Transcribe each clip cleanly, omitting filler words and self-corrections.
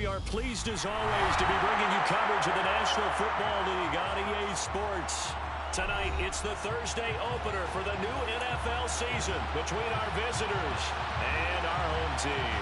we are pleased as always to be bringing you coverage of the National Football League on EA Sports. Tonight, it's the Thursday opener for the new NFL season between our visitors and our home team.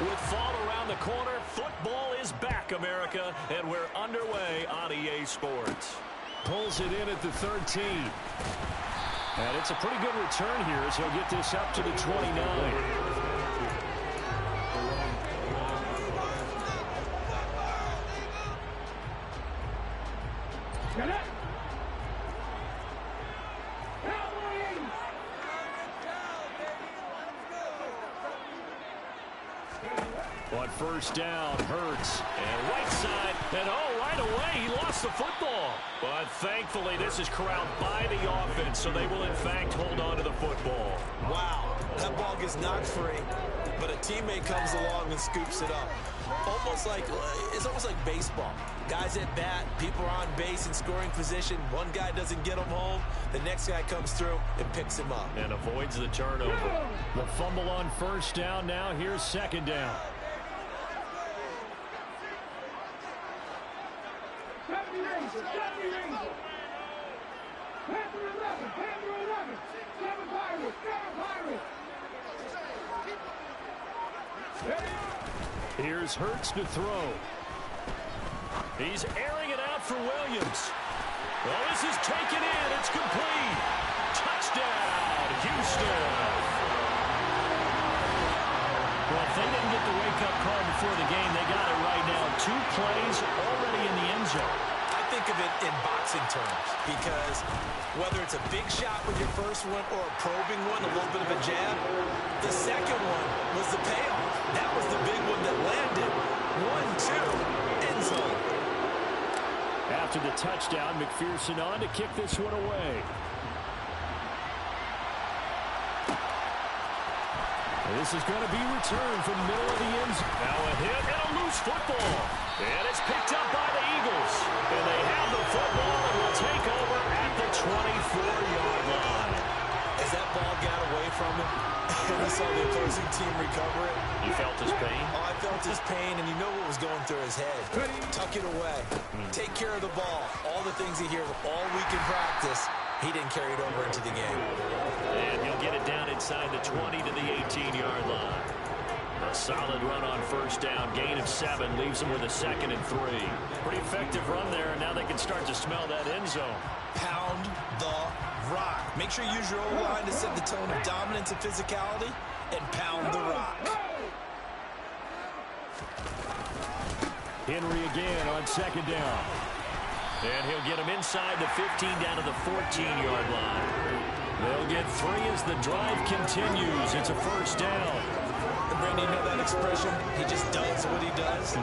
With fall around the corner, football is back, America, and we're underway on EA Sports. Pulls it in at the 13. And it's a pretty good return here as he'll get this up to the 29. On first down, Hurts. And right side, and right away, he lost the football. But thankfully, this is corralled by the offense, so they will, in fact, hold on to the football. Wow, that ball gets knocked free, but a teammate comes along and scoops it up. It's almost like baseball. Guys at bat, people are on base in scoring position. One guy doesn't get him home. The next guy comes through and picks him up. And avoids the turnover. The fumble on first down now. Here's second down. Here's Hurts to throw. He's airing it out for Williams. Well, this is taken in. It's complete. Touchdown, Houston. Well, if they didn't get the wake-up call before the game, they got it right now. 2 plays already in the end zone. I think of it in boxing terms because whether it's a big shot with your first one or a probing one, a little bit of a jab, the second one was the payoff. That was the big one that landed. 1-2, end zone. After the touchdown, McPherson on to kick this one away. This is going to be returned from the middle of the end zone. Now a hit and a loose football. And it's picked up by the Eagles. And they have the football and will take over at the 24-yard line. As that ball got away from him, and he saw the opposing team recover it. You felt his pain? Oh, I felt his pain, and you know what was going through his head. Tuck it away. Take care of the ball. All the things he hears all week in practice, he didn't carry it over into the game. And he'll get it down inside the 20 to the 18-yard line. A solid run on first down. Gain of 7 leaves them with a 2nd and 3. Pretty effective run there, and now they can start to smell that end zone. Pound the rock. Make sure you use your O-line to set the tone of dominance and physicality, and pound the rock. Henry again on second down. And he'll get him inside the 15 down to the 14-yard line. They'll get 3 as the drive continues. It's a first down. And Brandon, you know that expression? He just does what he does.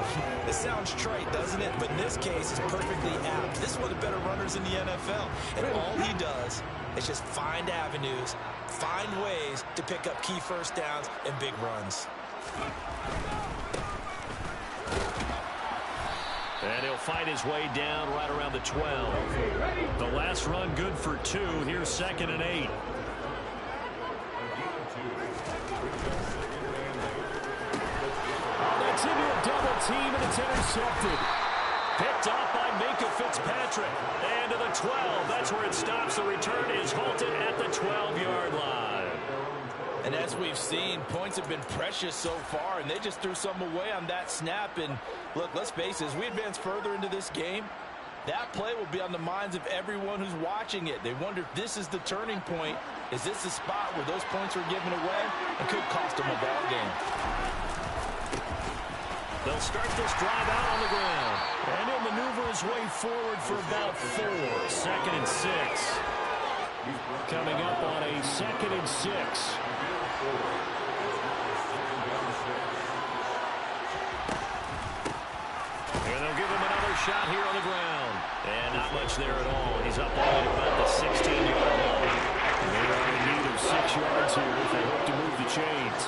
It sounds trite, doesn't it? But in this case, it's perfectly apt. This is one of the better runners in the NFL. And all he does is just find avenues, find ways to pick up key first downs and big runs. And he'll fight his way down right around the 12. The last run good for 2. Here's 2nd and 8. That's into a double team, and it's intercepted. Picked up by Minka Fitzpatrick. And to the 12. That's where it stops. The return is halted at the 12-yard line. And as we've seen, points have been precious so far, and they just threw some away on that snap. And look, let's face it, as we advance further into this game, that play will be on the minds of everyone who's watching it. They wonder if this is the turning point. Is this the spot where those points were given away and could cost them a ball game? They'll start this drive out on the ground. And he'll maneuver his way forward for about 4. 2nd and 6. Coming up on a 2nd and 6. And they'll give him another shot here on the ground. And not much there at all. He's up all at about the 16-yard line. They are in need of 6 yards here if they hope to move the chains.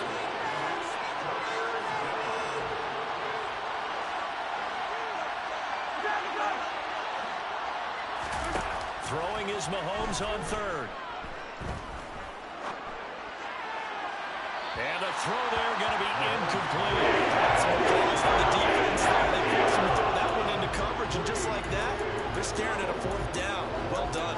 Throwing is Mahomes on third. And a throw there going to be incomplete. That's what calls for the defense there. They force him to throw that one into coverage, and just like that, they're staring at a fourth down. Well done.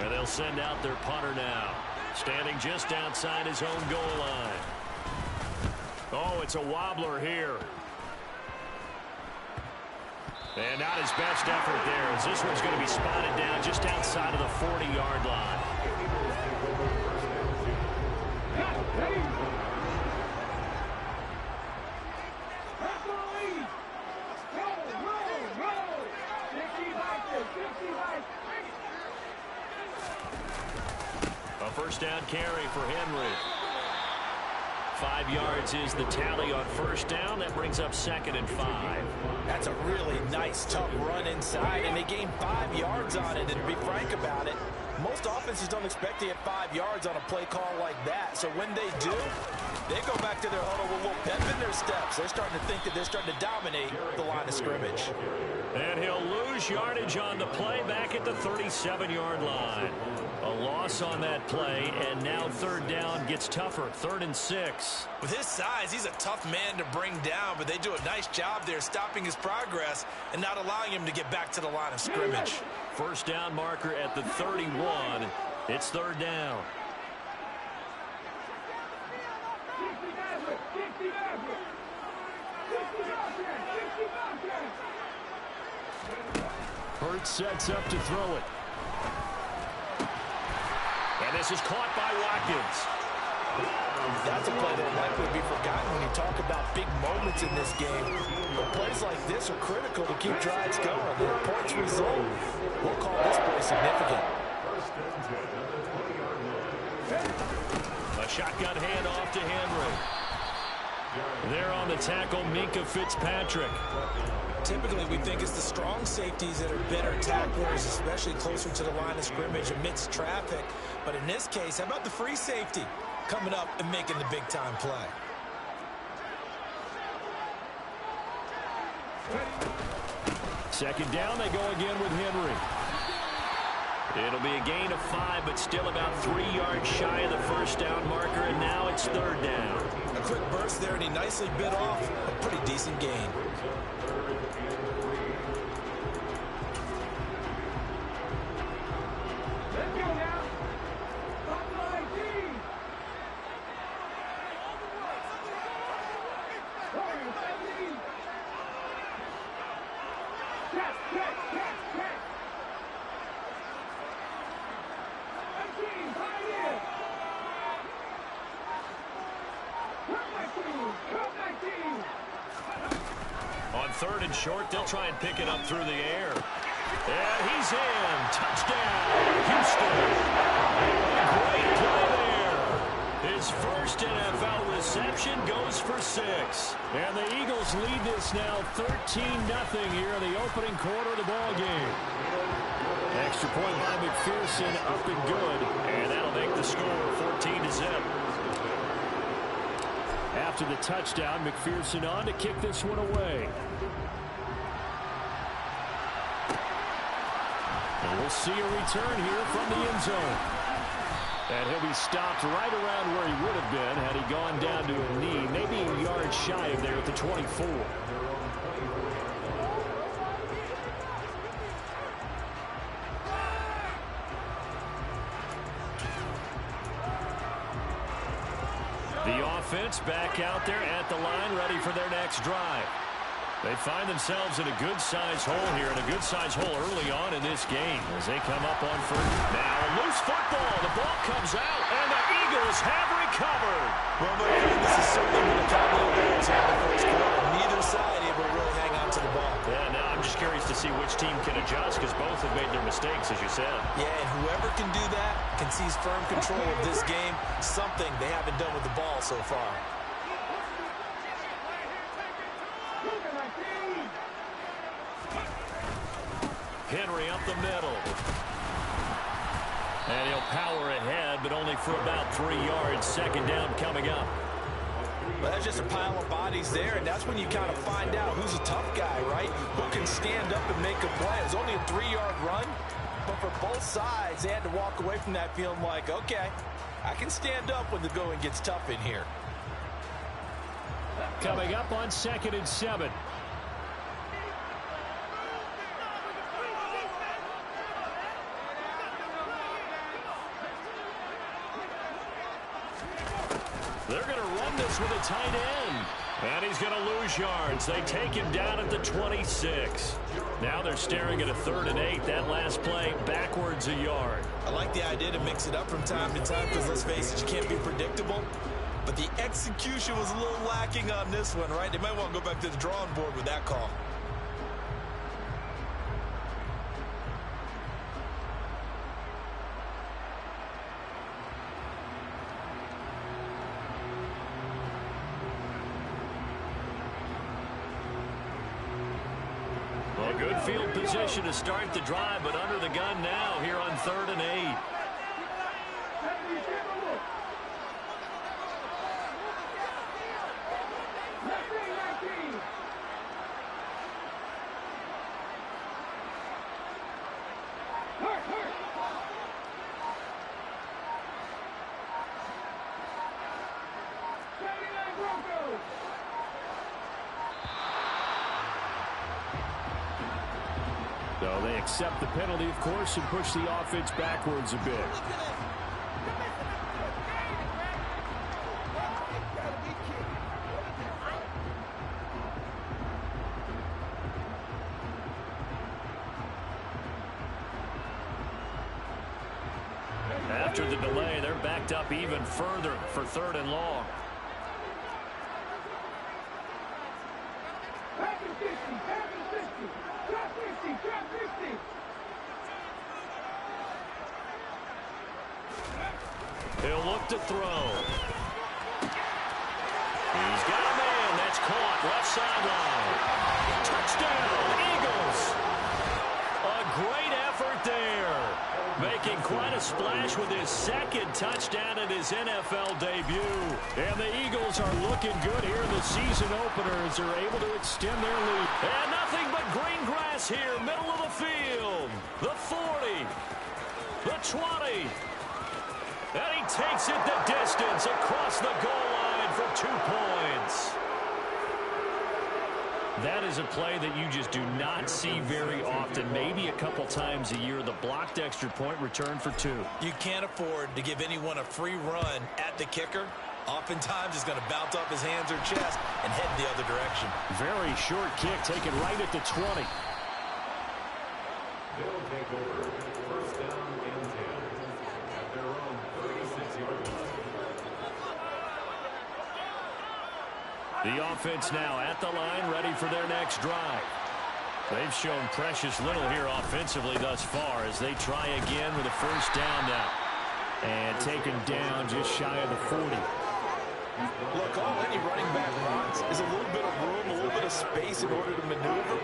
And they'll send out their punter now, standing just outside his own goal line. Oh, it's a wobbler here. And not his best effort there, as this one's going to be spotted down just outside of the 40-yard line. A first down carry for Henry. 5 yards is the tally on first down. That brings up 2nd and 5. That's a really nice, tough run inside, and they gained 5 yards on it. And to be frank about it, most offenses don't expect to get 5 yards on a play call like that. So when they do, they go back to their huddle with a little pep in their steps. They're starting to think that they're starting to dominate the line of scrimmage. And he'll lose yardage on the play back at the 37-yard line. A loss on that play, and now third down gets tougher. 3rd and 6. With his size, he's a tough man to bring down, but they do a nice job there stopping his progress and not allowing him to get back to the line of scrimmage. First down marker at the 31. It's 3rd down. Hurts sets up to throw it. And this is caught by Watkins. That's a play that will likely be forgotten when you talk about big moments in this game. But plays like this are critical to keep drives going. The points result, we'll call this play significant. A shotgun handoff to Henry. There on the tackle, Minkah Fitzpatrick. Typically, we think it's the strong safeties that are better tacklers, especially closer to the line of scrimmage amidst traffic. But in this case, how about the free safety coming up and making the big-time play? Second down, they go again with Henry. It'll be a gain of 5, but still about 3 yards shy of the first down marker, and now it's 3rd down. A quick burst there, and he nicely bit off a pretty decent gain. On 3rd and short, they'll try and pick it up through the air. And he's in. Touchdown, Houston. A great play there. His first NFL reception goes for 6. And the Eagles lead this now 13-0 here in the opening quarter of the ball game. Extra point by McPherson, up and good. And that'll make the score 14-0. After the touchdown, McPherson on to kick this one away. And we'll see a return here from the end zone. And he'll be stopped right around where he would have been had he gone down to a knee, maybe a yard shy of there at the 24. The offense back out there at the line, ready for their next drive. They find themselves in a good-sized hole here, and a good-sized hole early on in this game as they come up on first. Now a loose football. The ball comes out, and the Eagles have recovered. Well, my friend, this is certainly one of the goals here in the first quarter. Neither side able to really hang on to the ball. Yeah, now I'm just curious to see which team can adjust, because both have made their mistakes, as you said. Yeah, and whoever can do that can seize firm control of this game, something they haven't done with the ball so far. Henry up the middle. And he'll power ahead, but only for about 3 yards. Second down coming up. But that's just a pile of bodies there, and that's when you kind of find out who's a tough guy, right? Who can stand up and make a play. It was only a 3-yard run, but for both sides, they had to walk away from that feeling like, okay, I can stand up when the going gets tough in here. Coming up on 2nd and 7. They're going to run this with a tight end. And he's going to lose yards. They take him down at the 26. Now they're staring at a 3rd and 8. That last play backwards a yard. I like the idea to mix it up from time to time because, let's face it, you can't be predictable. But the execution was a little lacking on this one, right? They might want to go back to the drawing board with that call. Well, good field position to start the drive, but under the gun now here on 3rd and 8. So they accept the penalty, of course, and push the offense backwards a bit. After the delay, they're backed up even further for 3rd and long. He'll look to throw. He's got a man. That's caught. Left sideline. Touchdown, Eagles. A great effort there. Making quite a splash with his 2nd touchdown in his NFL debut. And the Eagles are looking good here in the season opener as they're able to extend their lead. And nothing but green grass here, middle of the field. The 40. The 20. And he takes it the distance across the goal line for 2 points. That is a play that you just do not see very often. Maybe a couple times a year. The blocked extra point return for 2. You can't afford to give anyone a free run at the kicker. Oftentimes, he's going to bounce off his hands or chest and head the other direction. Very short kick taken right at the 20. They'll take over. 1st down and 10 at their own 36-yard line. The offense now at the line, ready for their next drive. They've shown precious little here offensively thus far as they try again with a 1st down now. And taken down just shy of the 40. Look, all any running back wants is a little bit of room, a little bit of space in order to maneuver.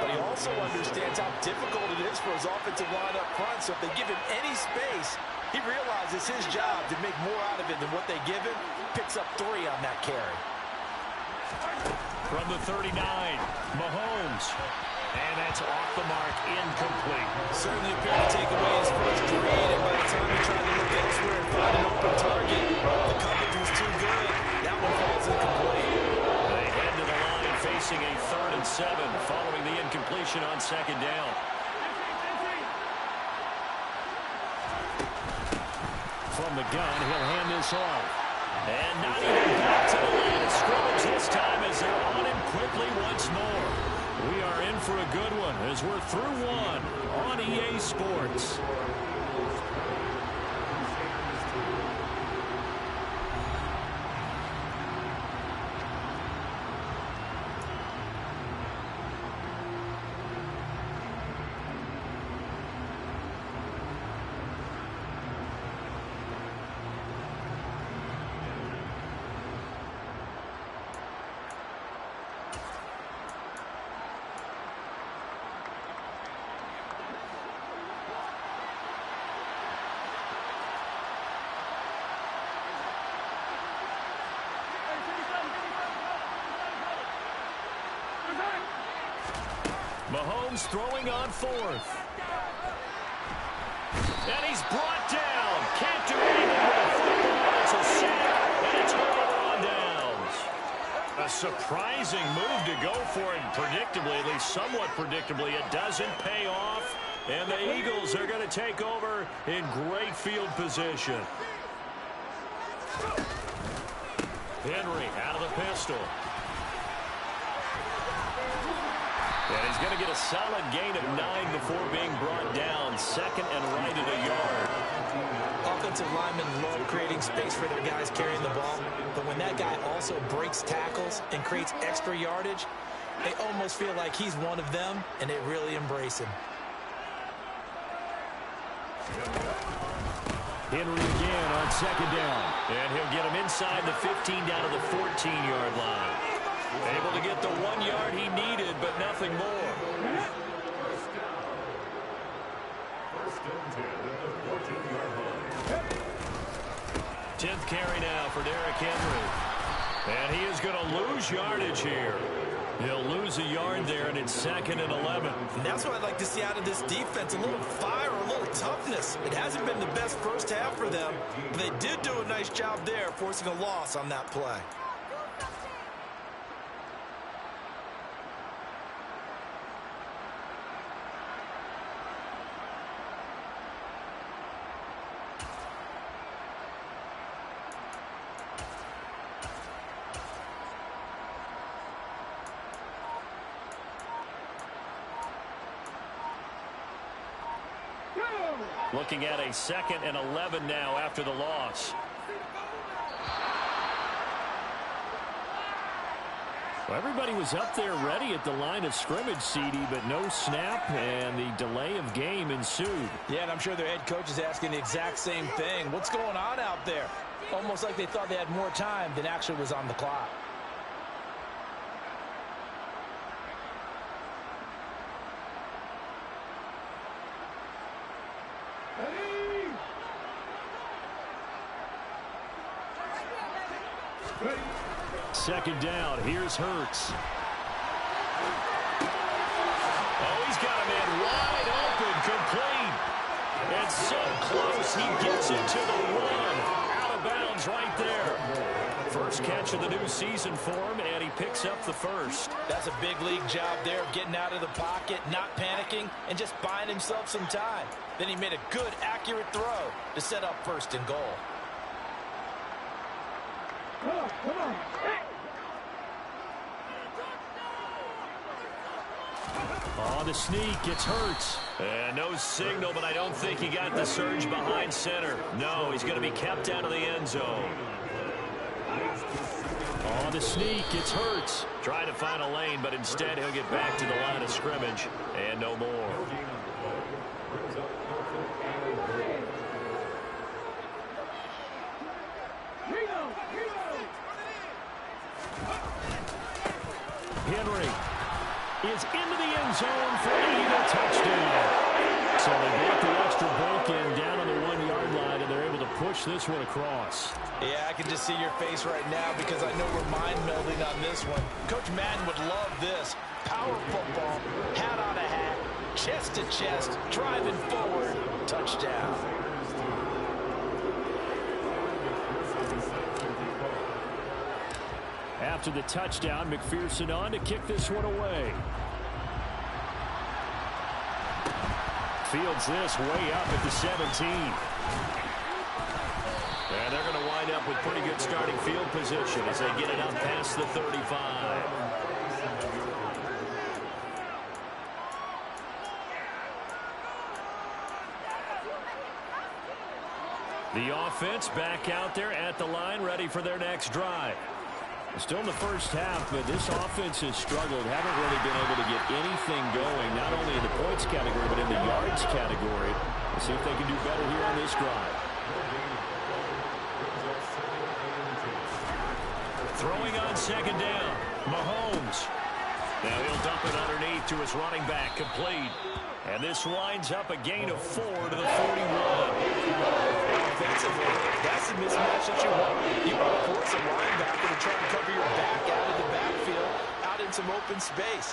But he also understands how difficult it is for his offensive line up front. So if they give him any space, he realizes his job to make more out of it than what they give him. Picks up 3 on that carry. From the 39, Mahomes. And that's off the mark, incomplete. Certainly appeared to take away his first read, and by the time he tried to look elsewhere and find an open target, the coverage was too good. That one falls incomplete. They head to the line facing a 3rd and 7 following the incompletion on 2nd down. From the gun, he'll hand this off. And not even back to the line of scrimmage this time as they're on him quickly once more. We are in for a good one as we're through 1 on EA Sports. Browns throwing on fourth. And he's brought down. Can't do anything with the football. It's a sack, and it's over on downs. A surprising move to go for it, predictably, at least somewhat predictably. It doesn't pay off, and the Eagles are going to take over in great field position. Henry out of the pistol. And he's going to get a solid gain of 9 before being brought down. Second and right at a yard. Offensive linemen love creating space for their guys carrying the ball. But when that guy also breaks tackles and creates extra yardage, they almost feel like he's one of them, and they really embrace him. Henry again on second down. And he'll get him inside the 15 down to the 14-yard line. Able to get the 1 yard he needed, but nothing more. First and 10 at the 14-yard line. 10th carry now for Derrick Henry. And he is going to lose yardage here. He'll lose a yard there, and it's 2nd and 11. And that's what I'd like to see out of this defense, a little fire, a little toughness. It hasn't been the best first half for them, but they did do a nice job there, forcing a loss on that play. Looking at a 2nd and 11 now after the loss. Well, everybody was up there ready at the line of scrimmage, CD, but no snap, and the delay of game ensued. Yeah, and I'm sure their head coach is asking the exact same thing. What's going on out there? Almost like they thought they had more time than actually was on the clock. Second down. Here's Hurts. Oh, he's got a man wide open, complete. And so close, he gets it to the one. Out of bounds right there. First catch of the new season for him, and he picks up the first. That's a big league job there of getting out of the pocket, not panicking, and just buying himself some time. Then he made a good, accurate throw to set up 1st and goal. Come on. On the sneak, it's Hurts. And no signal, but I don't think he got the surge behind center. No, he's going to be kept out of the end zone. On the sneak, it's Hurts. Trying to find a lane, but instead he'll get back to the line of scrimmage. And no more. Henry is into the end zone for an Eagle touchdown. So they brought the extra bulk in down on the 1 yard line, and they're able to push this one across. Yeah, I can just see your face right now because I know we're mind melding on this one. Coach Madden would love this. Power football, hat on a hat, chest to chest, driving forward, touchdown. After the touchdown, McPherson on to kick this one away. Fields this way up at the 17. And they're going to wind up with pretty good starting field position as they get it up past the 35. The offense back out there at the line, ready for their next drive. Still in the first half, but this offense has struggled. Haven't really been able to get anything going, not only in the points category, but in the yards category. We'll see if they can do better here on this drive. Throwing on second down, Mahomes. Now he'll dump it underneath to his running back, complete. And this winds up a gain of 4 to the 41. Offensively, that's the mismatch that you want. You want to force a linebacker to try and cover your back out of the backfield, out in some open space.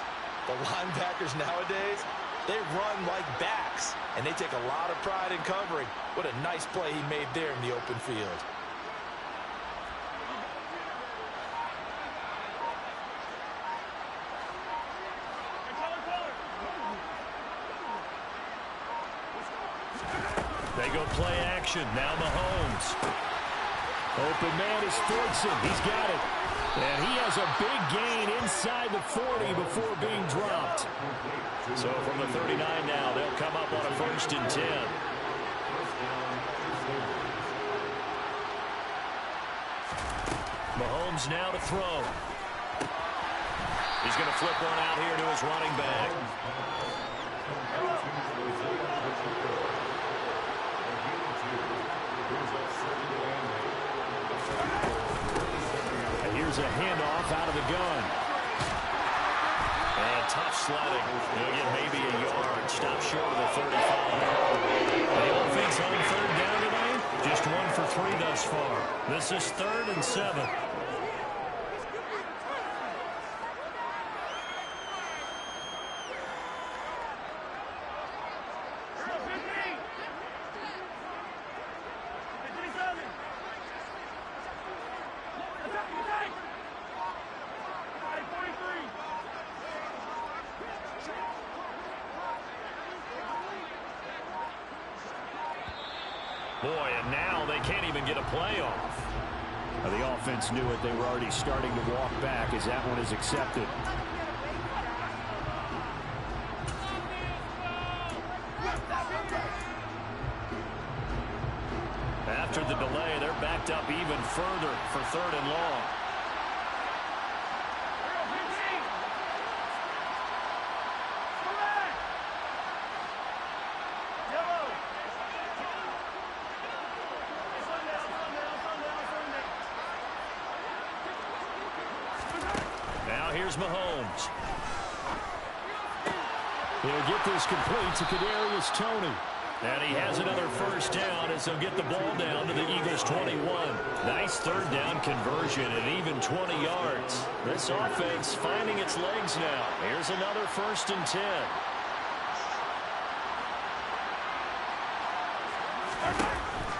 The linebackers nowadays, they run like backs, and they take a lot of pride in covering. What a nice play he made there in the open field. They go play action. Now Mahomes. Open man is Fortson. He's got it. And he has a big gain inside the 40 before being dropped. So from the 39 now, they'll come up on a 1st and 10. Mahomes now to throw. He's going to flip one out here to his running back. And here's a handoff out of the gun. And tough sledding. He'll get maybe a yard. Stop short of the 35. The offense on 3rd down tonight. Just 1 for 3 thus far. This is 3rd and 7. Boy, and now they can't even get a play off. Well, the offense knew it. They were already starting to walk back as that one is accepted. After the delay, they're backed up even further for 3rd and long. Here's Mahomes. He'll get this complete to Kadarius Toney. And he has another 1st down as they'll get the ball down to the Eagles' 21. Nice 3rd down conversion and even 20 yards. This offense finding its legs now. Here's another 1st and 10.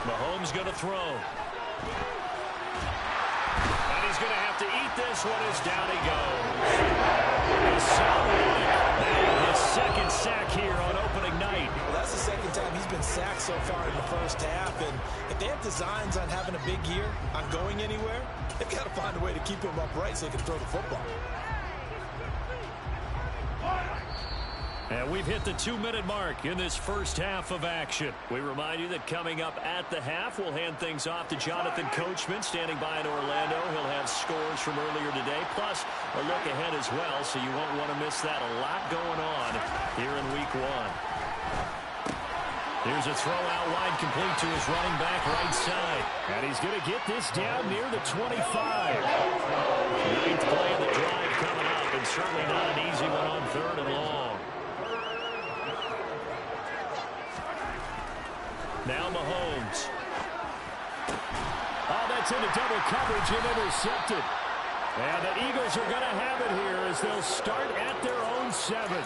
Mahomes going to throw. He's going to have to eat this one as down he goes. Now his 2nd sack here on opening night. Well, that's the 2nd time he's been sacked so far in the 1st half. And if they have designs on having a big year, on going anywhere, they've got to find a way to keep him upright so he can throw the football. And we've hit the 2-minute mark in this 1st half of action. We remind you that coming up at the half, we'll hand things off to Jonathan Coachman, standing by in Orlando. He'll have scores from earlier today, plus a look ahead as well, so you won't want to miss that. A lot going on here in Week 1. Here's a throw out wide, complete to his running back right side. And he's going to get this down near the 25. 9th play of the drive coming up, and certainly not an easy one on 3rd and long. Now Mahomes. Oh, that's into double coverage and intercepted. And the Eagles are going to have it here as they'll start at their own 7.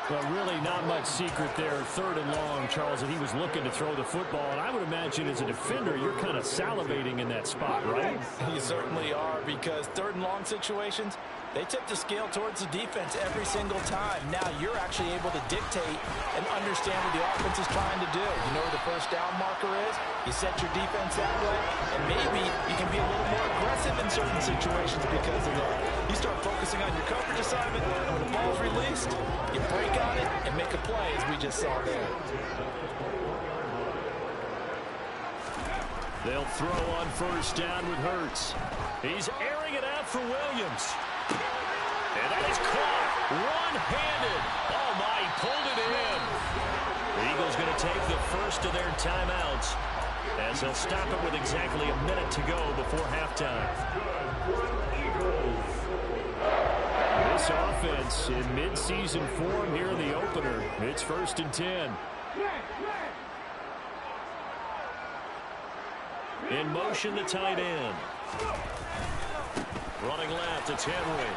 Well, really not much secret there. 3rd and long, Charles, and he was looking to throw the football. And I would imagine as a defender, you're kind of salivating in that spot, right? You certainly are, because 3rd and long situations, they tip the scale towards the defense every single time. Now you're actually able to dictate and understand what the offense is trying to do. You know where the 1st down marker is. You set your defense that way, and maybe you can be a little more aggressive in certain situations because of that. You start focusing on your coverage assignment, and when the ball's released, you break on it and make a play, as we just saw there. They'll throw on 1st down with Hurts. He's airing it out for Williams. And that is caught one-handed. Oh, my, he pulled it in. The Eagles going to take the 1st of their timeouts as they'll stop it with exactly a minute to go before halftime. This offense in mid-season form here in the opener. It's 1st and 10. In motion, the tight end. Running left, it's Henry.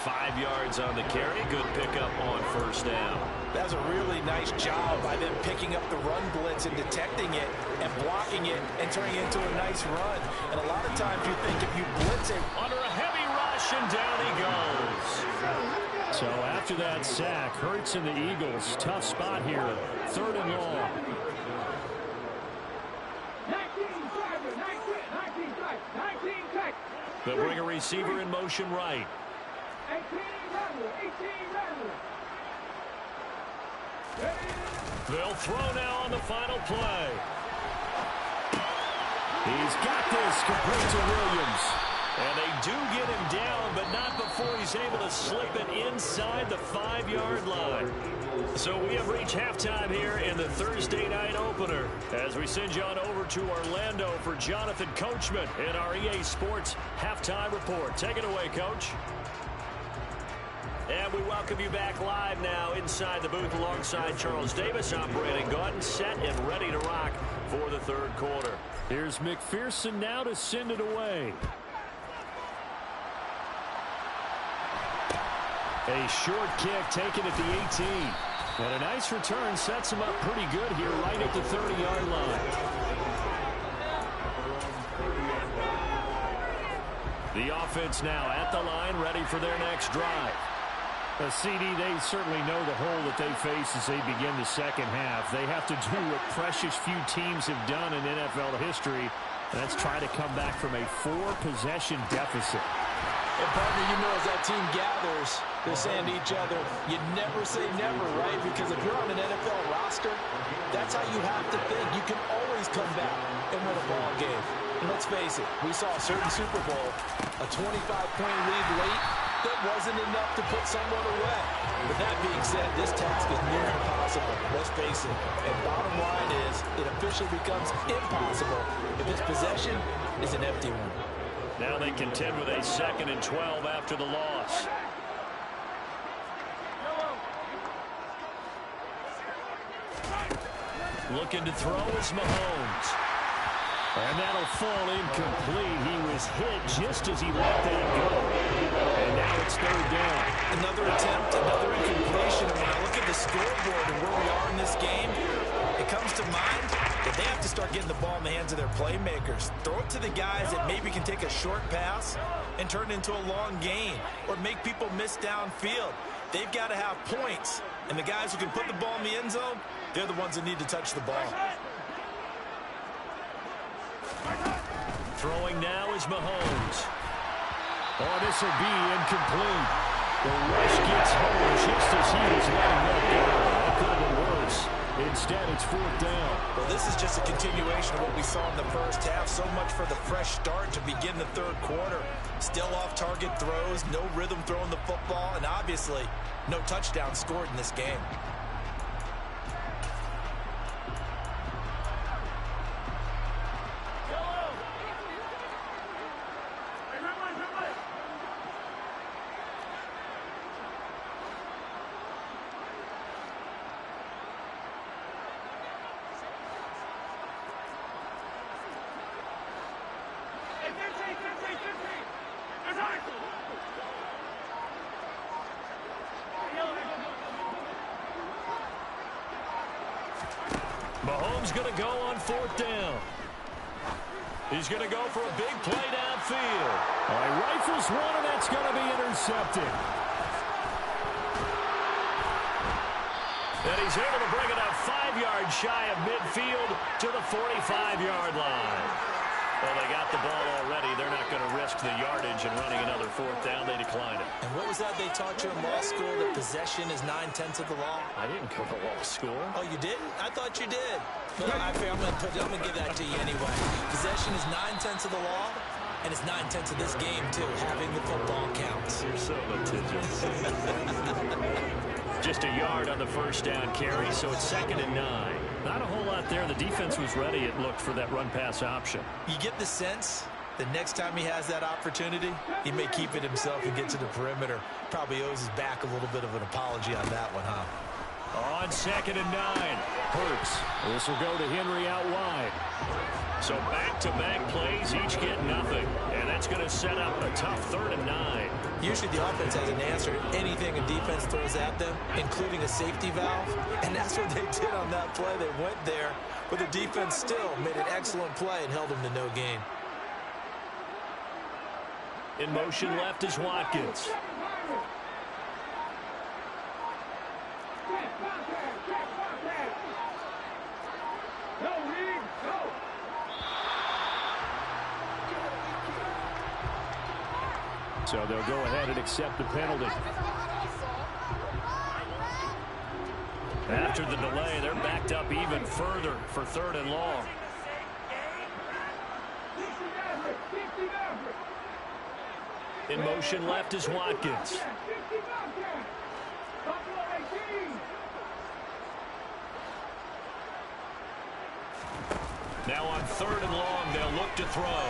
5 yards on the carry. Good pickup on first down. That was a really nice job by them picking up the run blitz and detecting it and blocking it and turning it into a nice run. And a lot of times you think if you blitz it under a heavy rush, and down he goes. So after that sack, Hurts and the Eagles, tough spot here, 3rd and long. They'll bring a receiver in motion right. They'll throw now on the final play. He's got this, complete to Williams. And they do get him down, but not before he's able to slip it inside the 5-yard line. So we have reached halftime here in the Thursday night opener as we send you on over to Orlando for Jonathan Coachman in our EA Sports halftime report. Take it away, Coach. And we welcome you back live now inside the booth alongside Charles Davis. I'm Brandon Gaudin, set and ready to rock for the 3rd quarter. Here's McPherson now to send it away. A short kick taken at the 18. And a nice return sets him up pretty good here right at the 30-yard line. The offense now at the line, ready for their next drive. CD, they certainly know the hole that they face as they begin the second half. They have to do what precious few teams have done in NFL history, and that's try to come back from a 4-possession deficit. And partner, you know, as that team gathers, they're saying to each other, you never say never, right? Because if you're on an NFL roster, that's how you have to think. You can always come back and win a ball game. And let's face it, we saw a certain Super Bowl, a 25-point lead late, that wasn't enough to put someone away. With that being said, this task is near impossible. Let's face it. And bottom line is, it officially becomes impossible if this possession is an empty one. Now they contend with a 2nd and 12 after the loss. Looking to throw is Mahomes. And that'll fall incomplete. He was hit just as he let that go. And now it's 3rd down. Another attempt, another incompletion. And when I look at the scoreboard and where we are in this game, it comes to mind that they have to start getting the ball in the hands of their playmakers. Throw it to the guys that maybe can take a short pass and turn it into a long gain or make people miss downfield. They've got to have points. And the guys who can put the ball in the end zone, they're the ones that need to touch the ball. Throwing now is Mahomes. Oh, this will be incomplete. The rush gets home just as he was letting that go. That could have been worse. Instead, it's 4th down. Well, this is just a continuation of what we saw in the first half. So much for the fresh start to begin the 3rd quarter. Still off-target throws, no rhythm throwing the football, and obviously no touchdown scored in this game. Mahomes going to go on 4th down. He's going to go for a big play downfield. All right, rifles one, and that's going to be intercepted. And he's able to bring it up 5 yards shy of midfield to the 45-yard line. Well, they got the ball already. They're not going to risk the yardage and running another 4th down. They decline it. And what was that they taught you in law school, that possession is 9/10 of the law? I didn't go to law school. Oh, you didn't? I thought you did. Well, I'm going to give that to you anyway. Possession is 9/10 of the law, and it's 9/10 of this game, too. Having the football counts. You're so litigious. Just a yard on the first down carry, so it's 2nd and 9. Not a whole lot there. The defense was ready, it looked, for that run-pass option. You get the sense the next time he has that opportunity, he may keep it himself and get to the perimeter. Probably owes his back a little bit of an apology on that one, huh? On 2nd and 9. Hurts. This will go to Henry out wide. So back-to-back plays, each get nothing. And that's going to set up a tough 3rd and 9. Usually the offense has an answer to anything a defense throws at them, including a safety valve. And that's what they did on that play. They went there, but the defense still made an excellent play and held them to no gain. In motion left is Watkins. So they'll go ahead and accept the penalty. After the delay, they're backed up even further for 3rd and long. In motion left is Watkins. Now on 3rd and long, they'll look to throw.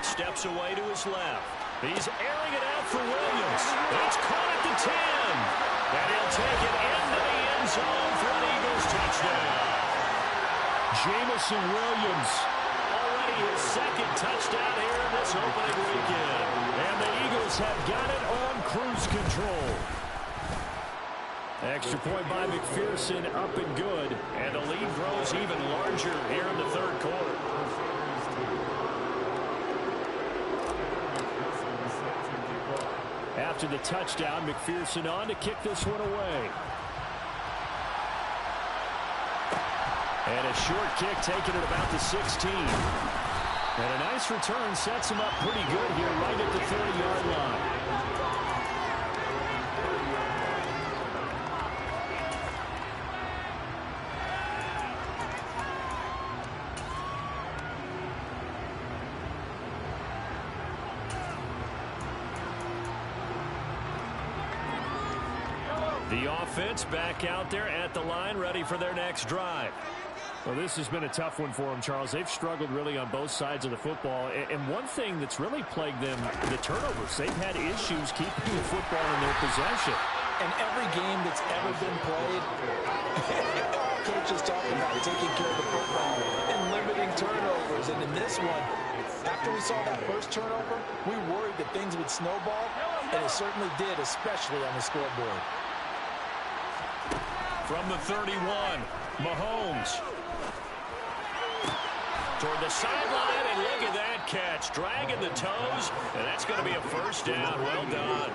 Steps away to his left. He's airing it out for Williams. It's caught at the 10. And he'll take it into the end zone for an Eagles touchdown. Jamison Williams. Already his 2nd touchdown here in this opening weekend. And the Eagles have got it on cruise control. Extra point by McPherson, up and good. And the lead grows even larger here in the 3rd quarter. After the touchdown, McPherson on to kick this one away. And a short kick taken at about the 16. And a nice return sets him up pretty good here right at the 30-yard line. The offense back out there at the line, ready for their next drive. Well, this has been a tough one for them, Charles. They've struggled really on both sides of the football. And one thing that's really plagued them, the turnovers. They've had issues keeping the football in their possession. And every game that's ever been played, coaches talk about taking care of the football and limiting turnovers. And in this one, after we saw that first turnover, we worried that things would snowball, and it certainly did, especially on the scoreboard. From the 31, Mahomes. Toward the sideline, and look at that catch. Dragging the toes, and that's going to be a 1st down. Well done.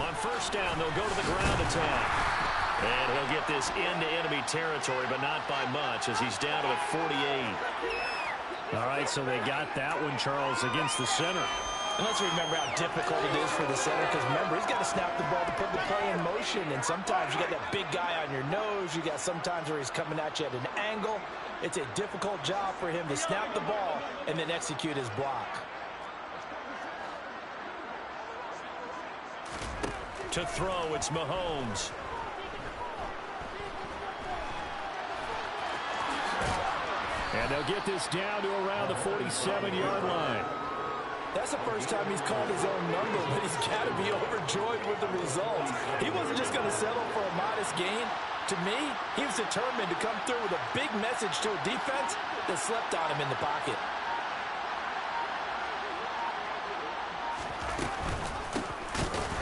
On 1st down, they'll go to the ground attack. And he'll get this into enemy territory, but not by much, as he's down to the 48. All right, so they got that one, Charles, against the center. And let's remember how difficult it is for the center, because remember, he's got to snap the ball to put the play in motion, and sometimes you got that big guy on your nose. You got sometimes where he's coming at you at an angle. It's a difficult job for him to snap the ball and then execute his block. To throw, it's Mahomes. And they'll get this down to around the 47-yard line. That's the first time he's called his own number, but he's got to be overjoyed with the results. He wasn't just going to settle for a modest gain. To me, he was determined to come through with a big message to a defense that slept on him in the pocket.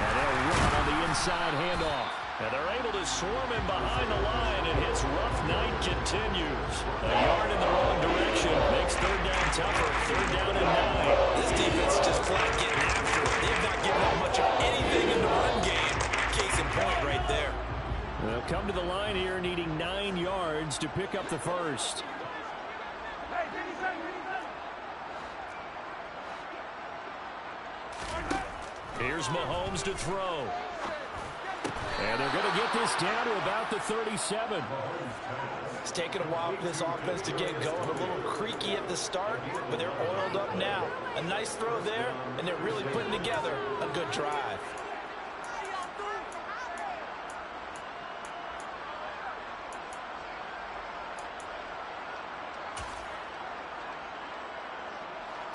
And they'll run on the inside handoff. And they're able to swarm him behind the line, and his rough night continues. A yard in the wrong direction makes 3rd down tougher. 3rd down and 9. This defense just flat getting after it. They've not given up much of anything in the run game. Case in point right there. They'll come to the line here needing 9 yards to pick up the 1st. Here's Mahomes to throw. And they're going to get this down to about the 37. It's taken a while for this offense to get going. A little creaky at the start, but they're oiled up now. A nice throw there, and they're really putting together a good drive.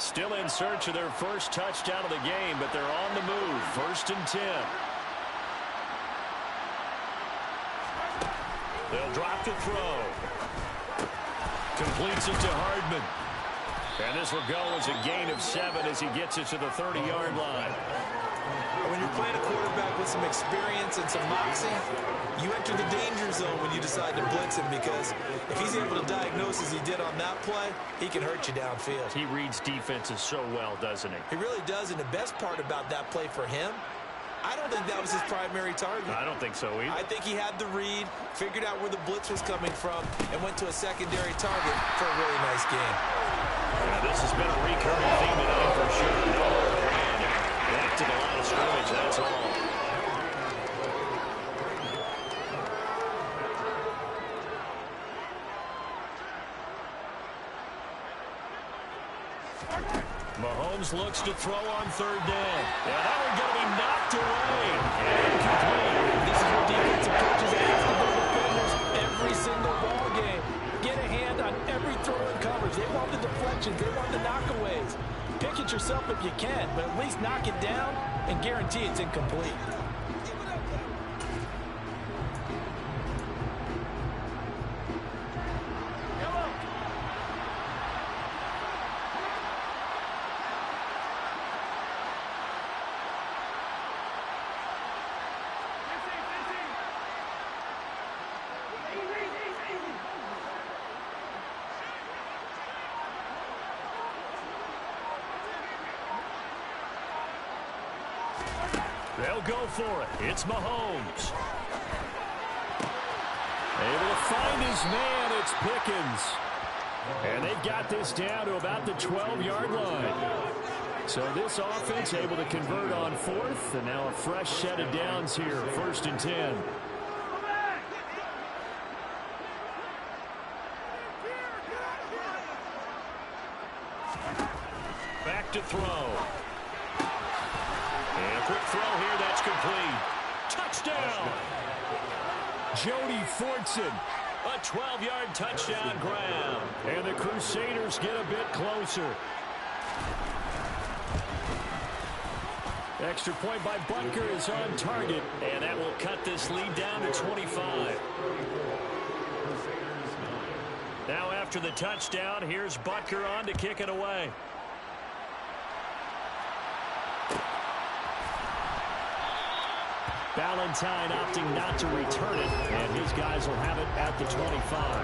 Still in search of their first touchdown of the game, but they're on the move. 1st and 10. They'll drop to throw. Completes it to Hardman. And this will go as a gain of 7 as he gets it to the 30-yard line. When you're playing a quarterback with some experience and some moxie, you enter the danger zone when you decide to blitz him, because if he's able to diagnose as he did on that play, he can hurt you downfield. He reads defenses so well, doesn't he? He really does, and the best part about that play for him, I don't think that was his primary target. I don't think so either. I think he had the read, figured out where the blitz was coming from, and went to a secondary target for a really nice game. Yeah, this has been a recurring theme tonight for sure. Nowhere around. Back to the line of scrimmage, that's all. Mahomes looks to throw on 3rd down. Yeah, that one going to be knocked away. And incomplete. This is what defensive coaches ask of their defenders every single ball game. Get a hand on every throw and coverage. They want the deflections. They want the knockaways. Pick it yourself if you can, but at least knock it down and guarantee it's incomplete. They'll go for it. It's Mahomes. Able to find his man. It's Pickens. And they've got this down to about the 12-yard line. So this offense able to convert on 4th. And now a fresh set of downs here. 1st and 10. Back to throw. And a quick throw here, that's complete. Touchdown! Jody Fortson. A 12-yard touchdown grab. And the Crusaders get a bit closer. Extra point by Butker is on target. And that will cut this lead down to 25. Now after the touchdown, here's Butker on to kick it away. Valentine opting not to return it, and his guys will have it at the 25.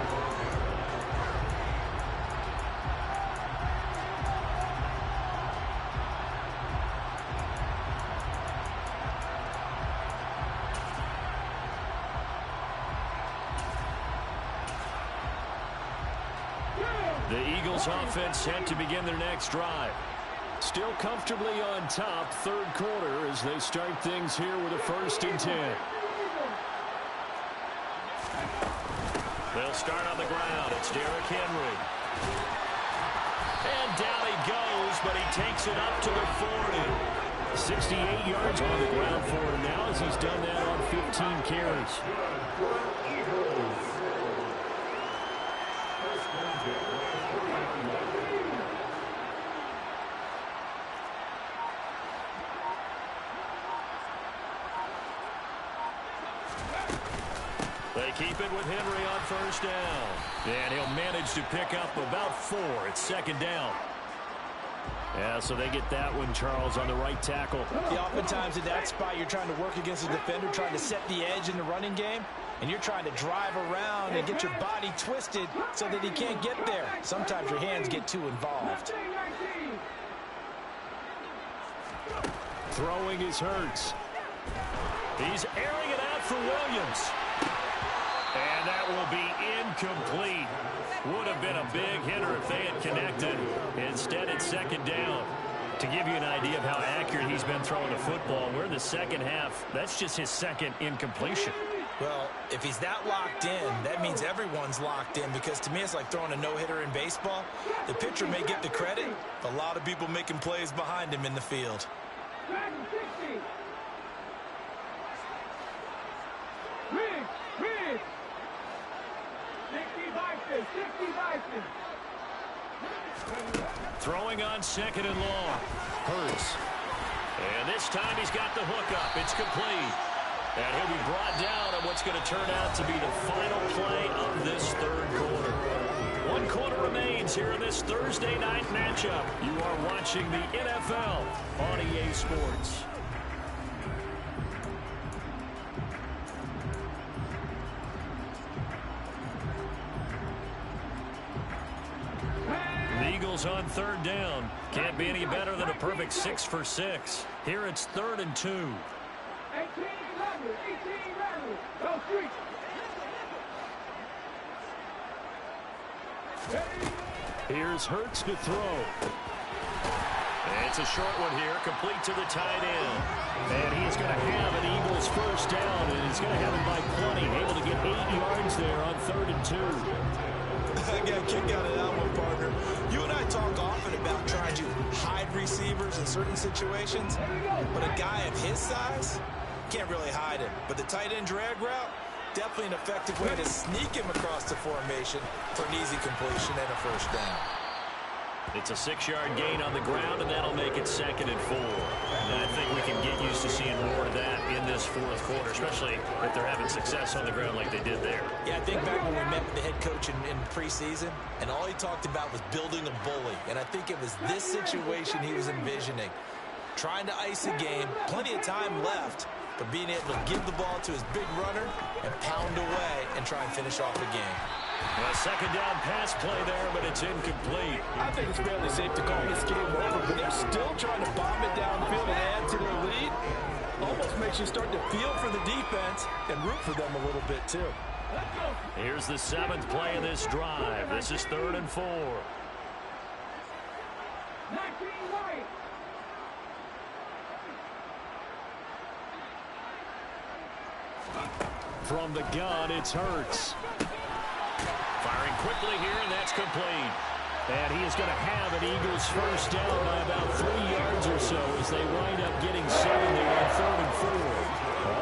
The Eagles offense set to begin their next drive. Still comfortably on top, 3rd quarter, as they start things here with a 1st and 10. They'll start on the ground. It's Derrick Henry. And down he goes, but he takes it up to the 40. 68 yards on the ground for him now, as he's done that on 15 carries. They keep it with Henry on 1st down. And he'll manage to pick up about 4. It's 2nd down. Yeah, so they get that one, Charles, on the right tackle. Yeah, oftentimes in that spot, you're trying to work against a defender, trying to set the edge in the running game, and you're trying to drive around and get your body twisted so that he can't get there. Sometimes your hands get too involved. Throwing is Hurts. He's airing it out for Williams. And that will be incomplete. Would have been a big hitter if they had connected. Instead, it's 2nd down. To give you an idea of how accurate he's been throwing the football, we're in the 2nd half. That's just his 2nd incompletion. Well, if he's that locked in, that means everyone's locked in, because to me it's like throwing a no-hitter in baseball. The pitcher may get the credit, a lot of people making plays behind him in the field. Throwing on second and long. Hurts. And this time he's got the hookup. It's complete. And he'll be brought down on what's going to turn out to be the final play of this third quarter. 1 quarter remains here in this Thursday night matchup. You are watching the NFL on EA Sports. The Eagles on third down. Can't be any better than a perfect 6 for 6. Here it's 3rd and 2. 18-11, go street. Here's Hurts to throw. It's a short one here, complete to the tight end. And he's going to have an Eagles first down, and he's going to have it by plenty. Able to get 8 yards there on 3rd and 2. I got a kick out of that one, partner. You and I talk often about trying to hide receivers in certain situations, but a guy of his size can't really hide him. But the tight end drag route, definitely an effective way to sneak him across the formation for an easy completion and a first down. It's a 6-yard gain on the ground, and that'll make it 2nd and 4. And I think we can get used to seeing more of that in this fourth quarter, especially if they're having success on the ground like they did there. Yeah, I think back when we met with the head coach in preseason, and all he talked about was building a bully. And I think it was this situation he was envisioning. Trying to ice a game, plenty of time left, but being able to give the ball to his big runner and pound away and try and finish off the game. A 2nd down pass play there, but it's incomplete. I think it's fairly safe to call this game over, but they're still trying to bomb it downfield and add to their lead. Almost makes you start to feel for the defense and root for them a little bit, too. Here's the 7th play of this drive. This is 3rd and 4. 19 White. From the gun, it's Hurts. Firing quickly here, and that's complete. And he is going to have an Eagles first down by about 3 yards or so as they wind up getting 7 there on 3rd and 4.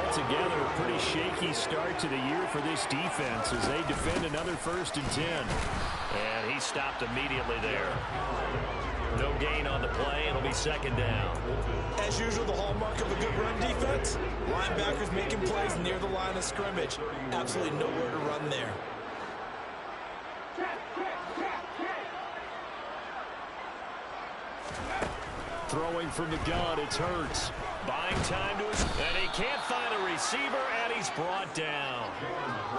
Altogether, a pretty shaky start to the year for this defense as they defend another 1st and 10. And he stopped immediately there. No gain on the play. It'll be 2nd down. As usual, the hallmark of a good run defense, linebackers making plays near the line of scrimmage. Absolutely nowhere to run there. Throwing from the gun, it's Hurts. Buying time to his... And he can't find a receiver, and he's brought down.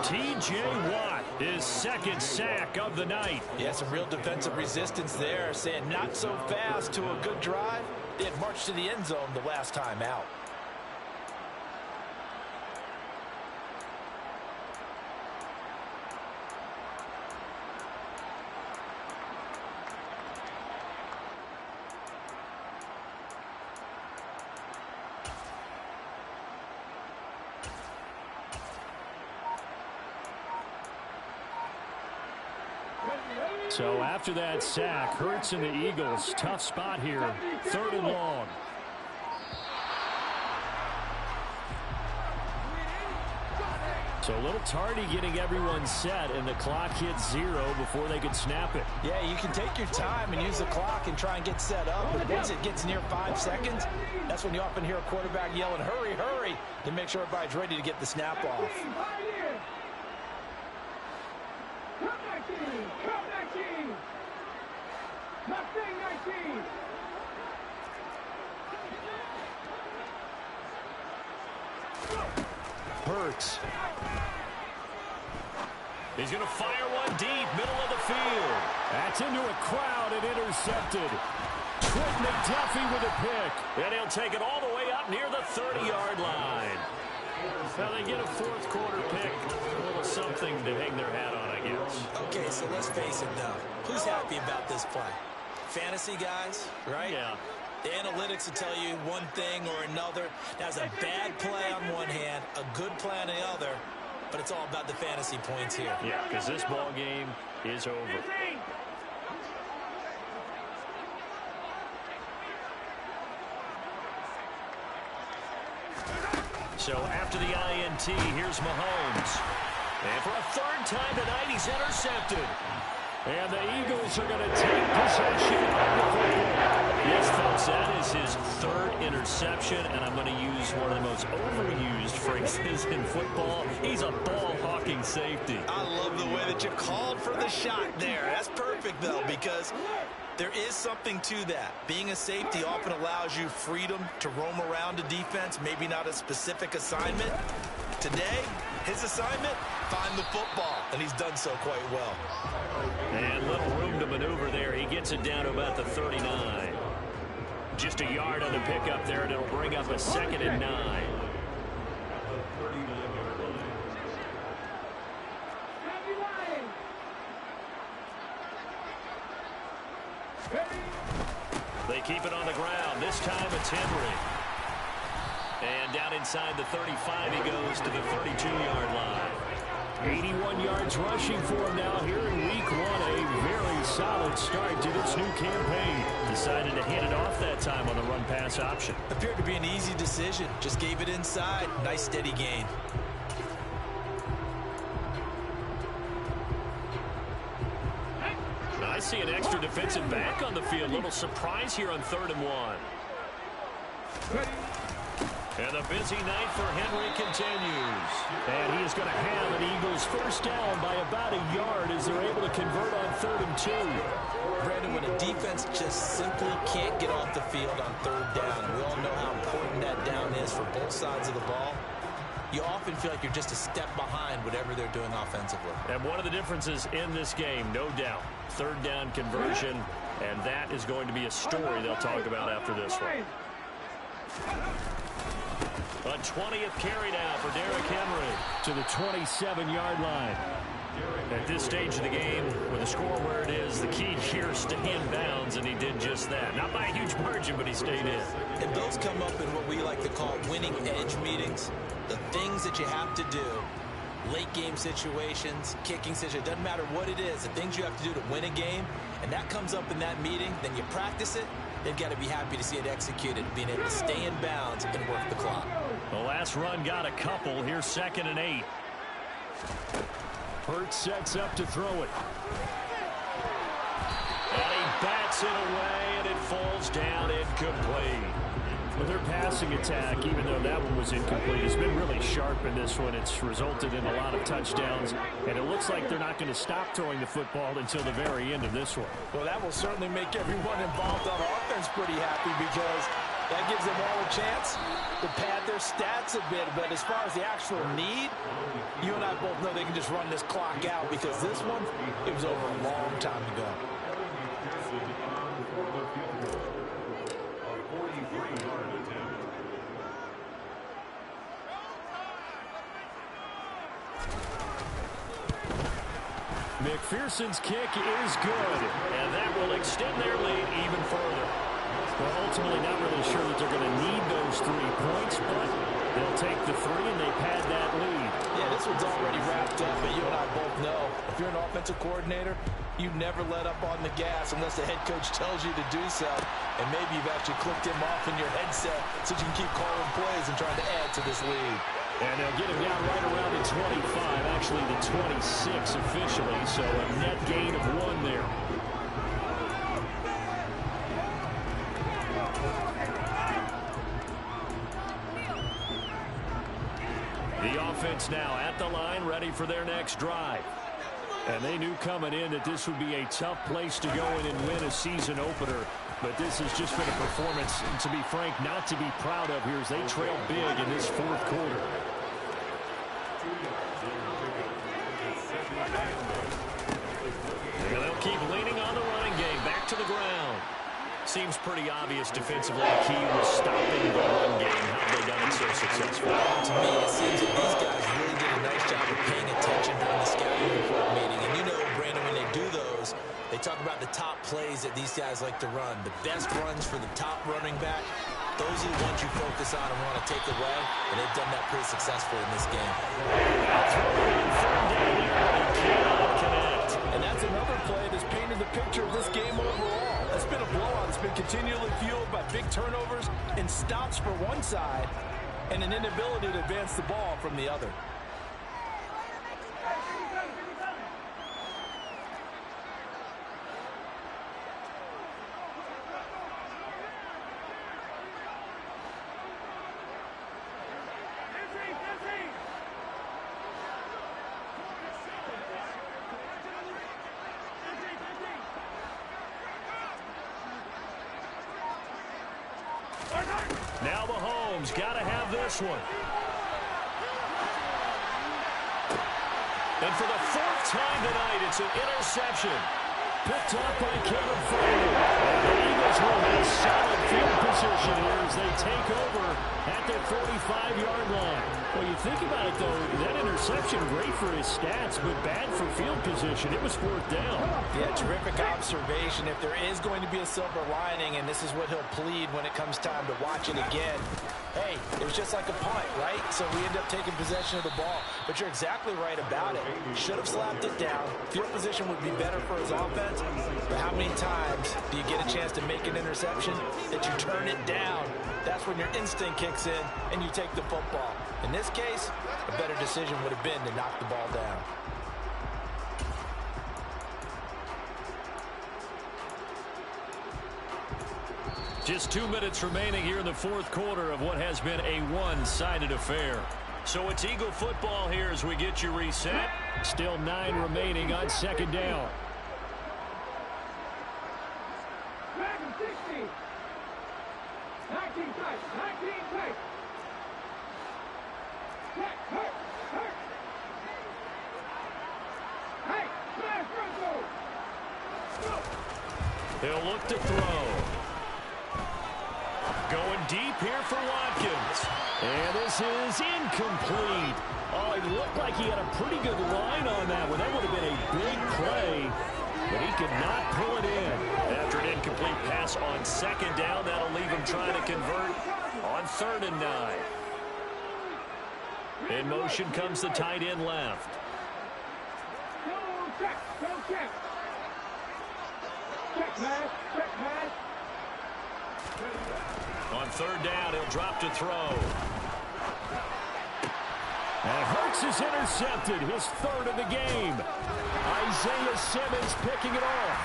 T.J. Watt, his 2nd sack of the night. Yeah, some real defensive resistance there, saying not so fast to a good drive. They had marched to the end zone the last time out. So after that sack, Hurts and the Eagles, tough spot here, 3rd and long. So a little tardy getting everyone set, and the clock hits 0 before they could snap it. Yeah, you can take your time and use the clock and try and get set up, but once it gets near 5 seconds, that's when you often hear a quarterback yelling, hurry, hurry, to make sure everybody's ready to get the snap off. Hurts. He's going to fire one deep, middle of the field. That's into a crowd and intercepted. Trent McDuffie with a pick. And he'll take it all the way up near the 30-yard line. Now they get a 4th quarter pick. A little something to hang their hat on, I guess. Okay, so let's face it, though. Who's happy about this play? Fantasy guys, right? Yeah. The analytics will tell you one thing or another. That's a bad play on one hand, a good play on the other, but it's all about the fantasy points here. Yeah, because this ball game is over. So after the INT, here's Mahomes. And for a 3rd time tonight, he's intercepted. And the Eagles are going to take possession of the football. Yes, folks, that is his third interception, and I'm going to use one of the most overused phrases in football. He's a ball-hawking safety. I love the way that you called for the shot there. That's perfect, though, because there is something to that. Being a safety often allows you freedom to roam around a defense, maybe not a specific assignment. Today, his assignment, find the football, and he's done so quite well. And little room to maneuver there. He gets it down to about the 39. Just a yard on the pickup there, and it'll bring up a 2nd and 9. They keep it on the ground. This time it's Henry. And down inside the 35, he goes to the 32-yard line. 81 yards rushing for him now here in week 1. A very solid start to this new campaign. Decided to hand it off that time on the run-pass option. Appeared to be an easy decision. Just gave it inside. Nice steady gain. I see an extra defensive back on the field. Little surprise here on 3rd and 1. And the busy night for Henry continues. And he is going to have an Eagles first down by about a yard as they're able to convert on 3rd and 2. Brandon, when a defense just simply can't get off the field on 3rd down, and we all know how important that down is for both sides of the ball, you often feel like you're just a step behind whatever they're doing offensively. And one of the differences in this game, no doubt, 3rd down conversion, and that is going to be a story they'll talk about after this one. A 20th carry now for Derrick Henry. To the 27-yard line. At this stage of the game, with the score where it is, the key here is stay in bounds, and he did just that. Not by a huge margin, but he stayed in. And those come up in what we like to call winning edge meetings. The things that you have to do, late game situations, kicking situations, doesn't matter what it is, the things you have to do to win a game, and that comes up in that meeting, then you practice it, they've got to be happy to see it executed, being able to stay in bounds and work the clock. The last run got a couple. Here's 2nd and 8. Hurts sets up to throw it. And he bats it away, and it falls down incomplete. Well, their passing attack, even though that one was incomplete, has been really sharp in this one. It's resulted in a lot of touchdowns, and it looks like they're not going to stop throwing the football until the very end of this one. Well, that will certainly make everyone involved on offense pretty happy because that gives them all a chance to pad their stats a bit. But as far as the actual need, you and I both know they can just run this clock out because this one, it was over a long time ago. McPherson's kick is good. And that will extend their lead even further. Well, ultimately not really sure that they're going to need those 3 points, but they'll take the 3 and they pad that lead. Yeah, this one's already wrapped up, but you and I both know if you're an offensive coordinator, you never let up on the gas unless the head coach tells you to do so. And maybe you've actually clicked him off in your headset so you can keep calling plays and trying to add to this lead. And they'll get him down right around the 25, actually the 26 officially, so a net gain of 1 there. The offense now at the line, ready for their next drive. And they knew coming in that this would be a tough place to go in and win a season opener. But this has just been a performance, and to be frank, not to be proud of here as they trail big in this 4th quarter. And they'll keep leaning on the running game. Back to the ground. Seems pretty obvious defensively the key was stopping the run game. How have they done it so successfully? To me, it seems that these guys really did a nice job of paying attention during the scouting report meeting. And you know, Brandon, when they do those, they talk about the top plays that these guys like to run. The best runs for the top running back, those are the ones you focus on and want to take away. And they've done that pretty successfully in this game. And that's another play that's painted the picture of this game overall. It's been a blowout. It's been continually fueled by big turnovers and stops for one side and an inability to advance the ball from the other. Mahomes got to have this one. And for the fourth time tonight, it's an interception. Picked up by Kevin Farley. And the Eagles will have solid field position here as they take over at their 45-yard line. Well, you think about it, though, that interception, great for his stats, but bad for field position. It was fourth down. Yeah, terrific observation. If there is going to be a silver lining, and this is what he'll plead when it comes time to watch it again, hey, it was just like a punt, right? So we end up taking possession of the ball. But you're exactly right about it. Should have slapped it down. Field position would be better for his offense. But how many times do you get a chance to make an interception that you turn it down? That's when your instinct kicks in and you take the football. In this case, a better decision would have been to knock the ball down. Just 2 minutes remaining here in the fourth quarter of what has been a one-sided affair. So it's Eagle football here as we get you reset. Still 9 remaining on second down. Madden 60. 19 tight. 19 tight. Hurt. Hey, smash, run, go. They'll look to throw. Going deep here for Watkins. And this is incomplete. Oh, it looked like he had a pretty good line on that one. That would have been a big play, but he could not pull it in. After an incomplete pass on second down, that'll leave him trying to convert on 3rd and 9. In motion comes the tight end left. Don't check. Check, man. On 3rd down, he'll drop to throw. And Hurts is intercepted, his 3rd of the game. Isaiah Simmons picking it off.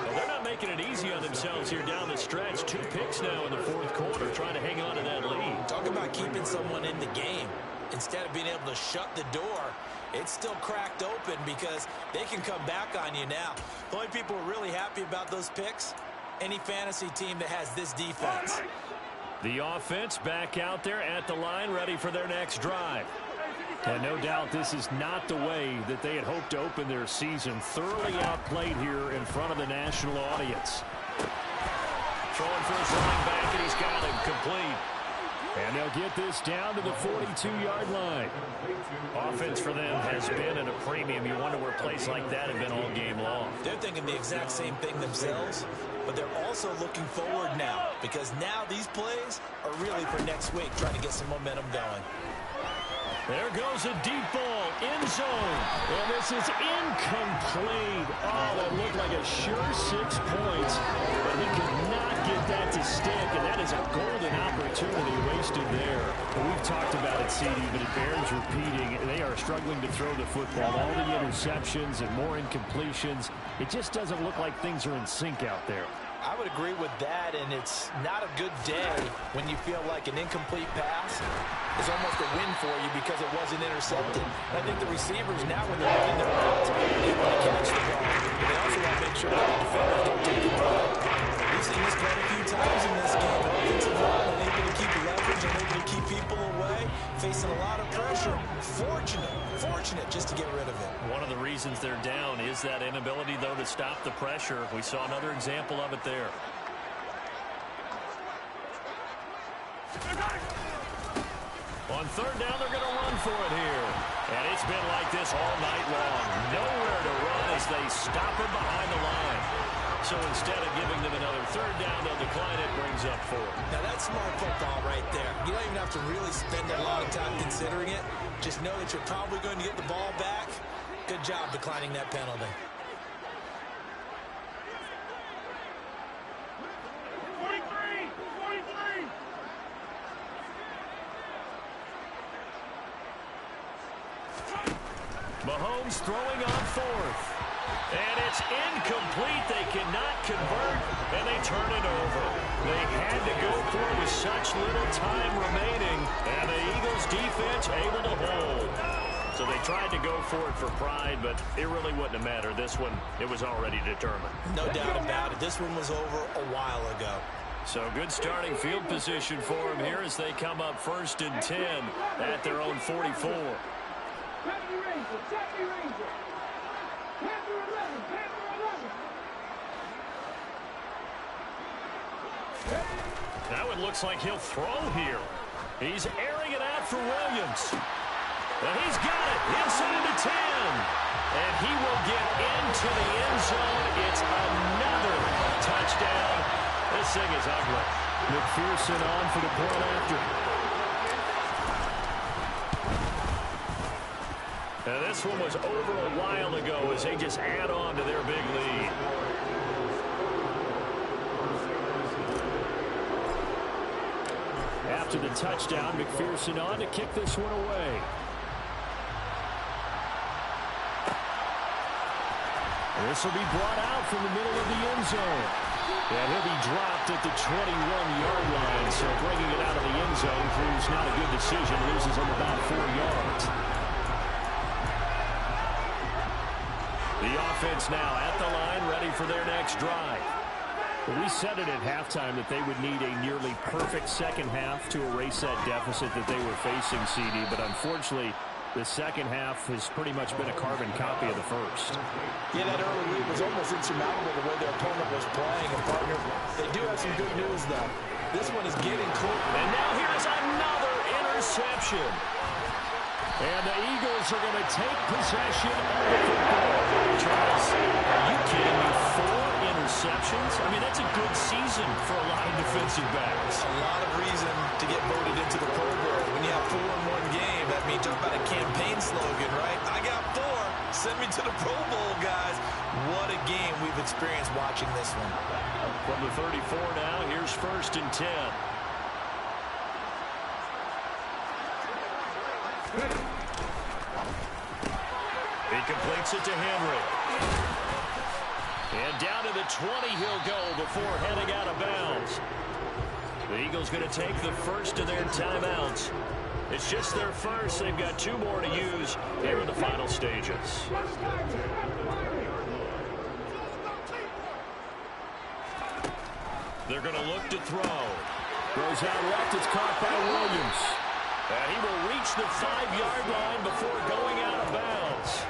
Well, they're not making it easy on themselves here down the stretch. 2 picks now in the fourth quarter, trying to hang on to that lead. Talk about keeping someone in the game. Instead of being able to shut the door, it's still cracked open because they can come back on you now. The only people who are really happy about those picks, any fantasy team that has this defense. The offense back out there at the line, ready for their next drive. And no doubt this is not the way that they had hoped to open their season. Thoroughly outplayed here in front of the national audience. Throwing for his running back, and he's got him complete. And they'll get this down to the 42-yard line. Offense for them has been at a premium. You wonder where plays like that have been all game long. They're thinking the exact same thing themselves, but they're also looking forward now because now these plays are really for next week, trying to get some momentum going. There goes a deep ball, end zone. And this is incomplete. Oh, that looked like a sure 6 points. But he could not get that to stick, and that is a golden opportunity wasted there. And we've talked about it, CD, but it bears repeating. They are struggling to throw the football. All the interceptions and more incompletions. It just doesn't look like things are in sync out there. I would agree with that, and it's not a good day when you feel like an incomplete pass is almost a win for you because it wasn't intercepted. And I think the receivers now, when they're running their routes, they want to catch the ball. But they also want to make sure that the defenders don't take the ball. We've seen this quite a few times in this game. Offensive line unable to keep leverage, unable to keep people away, facing a lot of pressure. Fortunate just to get rid of it. One of the reasons they're down is that inability, though, to stop the pressure. We saw another example of it there. On 3rd down, they're going to run for it here. And it's been like this all night long. Nowhere to run as they stop him behind the line. So instead of giving them another 3rd down, they'll decline it, brings up 4. Now that's smart football right there. You don't even have to really spend a lot of time considering it. Just know that you're probably going to get the ball back. Good job declining that penalty. Mahomes throwing on 4th. And it's incomplete. They cannot convert, and they turn it over. They had to go for it with such little time remaining, and the Eagles defense able to hold. So they tried to go for it for pride, but it really wouldn't have mattered. This one, it was already determined. No doubt about it. This one was over a while ago. So good starting field position for them here as they come up 1st and 10 at their own 44. 70 Ranger, 70 Ranger. Panther 11, Panther 11. That one looks like he'll throw here. He's airing it out for Williams. And he's got it inside the 10. And he will get into the end zone. It's another touchdown. This thing is ugly. McPherson on for the point after. Now this one was over a while ago as they just add on to their big lead. After the touchdown, McPherson on to kick this one away. This will be brought out from the middle of the end zone. And he'll be dropped at the 21-yard line. So bringing it out of the end zone proves not a good decision. Loses him about 4 yards. The offense now at the line, ready for their next drive. We said it at halftime that they would need a nearly perfect second half to erase that deficit that they were facing, CD. But unfortunately, the second half has pretty much been a carbon copy of the first. Yeah, that early lead was almost insurmountable the way their opponent was playing. And, partner, they do have some good news, though. This one is getting close. And now here's another interception. And the Eagles are going to take possession of the football. Charles, are you kidding me? 4 interceptions? I mean, that's a good season for a lot of defensive backs. A lot of reason to get voted into the Pro Bowl. When you have 4 in one game, that means talk about a campaign slogan, right? I got 4. Send me to the Pro Bowl, guys. What a game we've experienced watching this one. From the 34 now, here's 1st and 10. He completes it to Henry. And down to the 20 he'll go before heading out of bounds. The Eagles going to take the first of their timeouts. It's just their first. They've got 2 more to use here in the final stages. They're going to look to throw. Goes out left. It's caught by Williams. And he will reach the 5-yard line before going out of bounds.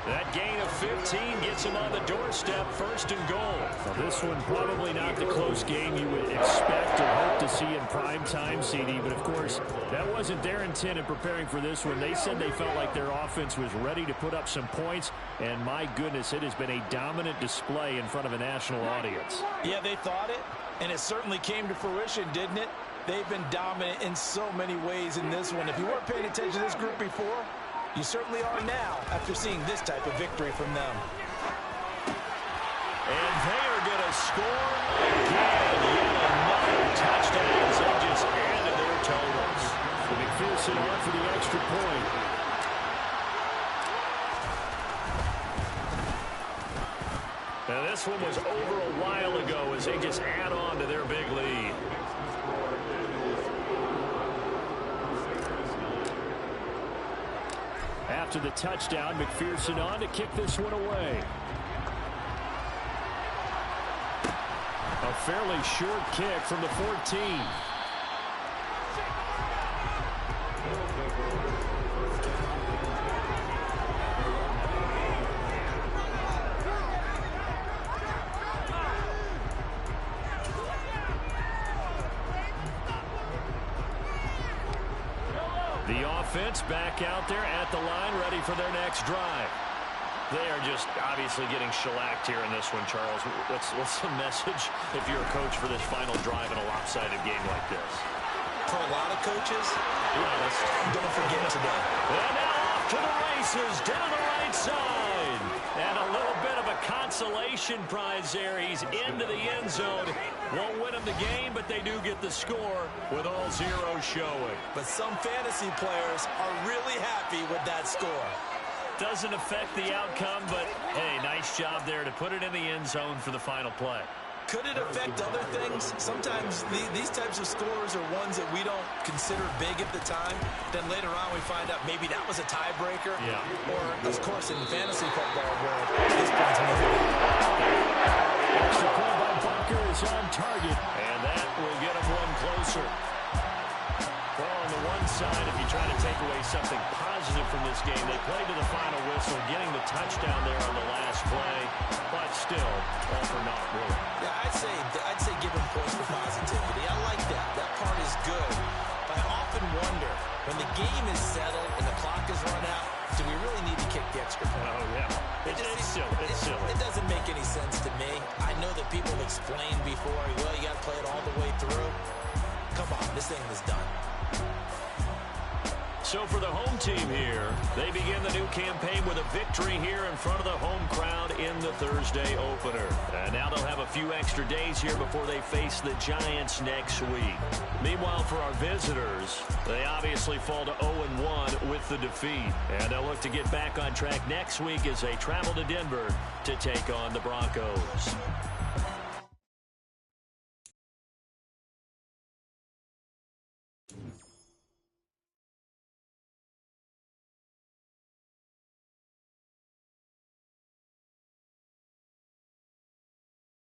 That gain of 15 gets him on the doorstep, 1st and goal. Well, this one probably not the close game you would expect or hope to see in prime time, CD. But, of course, that wasn't their intent in preparing for this one. They said they felt like their offense was ready to put up some points. And, my goodness, it has been a dominant display in front of a national audience. Yeah, they thought it, and it certainly came to fruition, didn't it? They've been dominant in so many ways in this one. If you weren't paying attention to this group before, you certainly are now after seeing this type of victory from them. And they are going to score again. Yet another touchdown as they just added their totals. McPherson on for the extra point. Now this one was over a while ago as they just add on to their big lead. After the touchdown, McPherson on to kick this one away. A fairly short kick from the 14. The offense back out there at the line, ready for their next drive. They are just obviously getting shellacked here in this one, Charles. What's the message if you're a coach for this final drive in a lopsided game like this? For a lot of coaches, be honest, don't forget today. And now off to the races, down the right side. And a little bit of a consolation prize there. He's into the end zone. Won't win them the game, but they do get the score with all zeros showing. But some fantasy players are really happy with that score. Doesn't affect the outcome, but, hey, nice job there to put it in the end zone for the final play. Could it affect other things? Sometimes these types of scores are ones that we don't consider big at the time. Then later on we find out maybe that was a tiebreaker. Yeah. Or, of course, in fantasy football where these points mean Extra point by Bunker is on target. And that will get him one closer. Well, on the one side, if you try to take away something positive from this game, they played to the final whistle, getting the touchdown there on the last play. But still, all for naught, really. Yeah, I'd say give him points for positivity. I like that. That part is good. But I often wonder, when the game is settled and the clock is run out, do we really need to kick the extra point? Oh, yeah. It's silly. It's silly. It doesn't make any sense to me. I know that people have explained before, well, you got to play it all the way through. Come on, this thing is done. So for the home team here, they begin the new campaign with a victory here in front of the home crowd in the Thursday opener. And now they'll have a few extra days here before they face the Giants next week. Meanwhile, for our visitors, they obviously fall to 0-1 with the defeat. And they'll look to get back on track next week as they travel to Denver to take on the Broncos.